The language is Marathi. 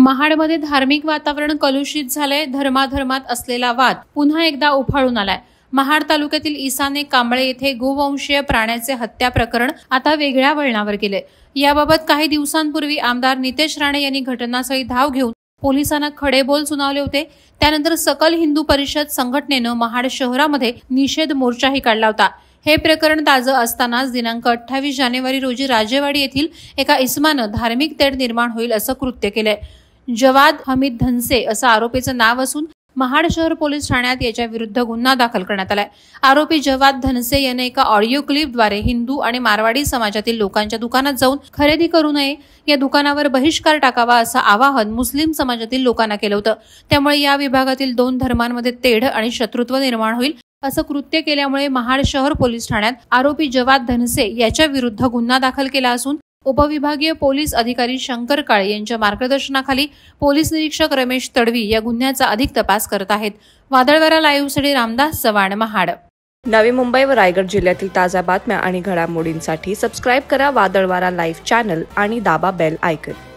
महाडमध्ये धार्मिक वातावरण कलुषित झालंय. धर्माधर्मात असलेला वाद पुन्हा एकदा उफाळून आलाय. महाड तालुक्यातील इसाने कांबळे येथे गोवंशीय प्राण्याचे हत्या प्रकरण आता वेगळ्या वळणावर गेले. याबाबत काही दिवसांपूर्वी आमदार नितेश राणे यांनी घटनास्थळी धाव घेऊन पोलिसांना खडेबोल सुनावले होते. त्यानंतर सकल हिंदू परिषद संघटनेनं महाड शहरामध्ये निषेध मोर्चाही काढला होता. हे प्रकरण ताजं असतानाच दिनांक 28 जानेवारी रोजी राजेवाडी येथील एका इसमानं धार्मिक तेढ निर्माण होईल असं कृत्य केलंय. जवाद हमीद धनसे असं आरोपीचं नाव असून महाड शहर पोलीस ठाण्यात याच्या विरुद्ध गुन्हा दाखल करण्यात आलाय. आरोपी जवाद धनसे याने एका ऑडिओ क्लिपद्वारे हिंदू आणि मारवाडी समाजातील लोकांच्या दुकानात जाऊन खरेदी करू नये, या दुकानावर बहिष्कार टाकावा असं आवाहन मुस्लिम समाजातील लोकांना केलं होतं. त्यामुळे या विभागातील दोन धर्मांमध्ये तेढ आणि शत्रुत्व निर्माण होईल असं कृत्य केल्यामुळे महाड शहर पोलीस ठाण्यात आरोपी जवाद धनसे याच्या विरुद्ध गुन्हा दाखल केला असून उपविभागीय पोलीस अधिकारी शंकर काळे यांच्या मार्गदर्शनाखाली पोलीस निरीक्षक रमेश तडवी या गुन्ह्याचा अधिक तपास करत आहेत. वादळवारा लाईव्हसाठी रामदास चव्हाण, महाड. नवी मुंबई व रायगड जिल्ह्यातील ताज्या बातम्या आणि घडामोडींसाठी सबस्क्राईब करा वादळवारा लाईव्ह चॅनल आणि दाबा बेल आयकॉन.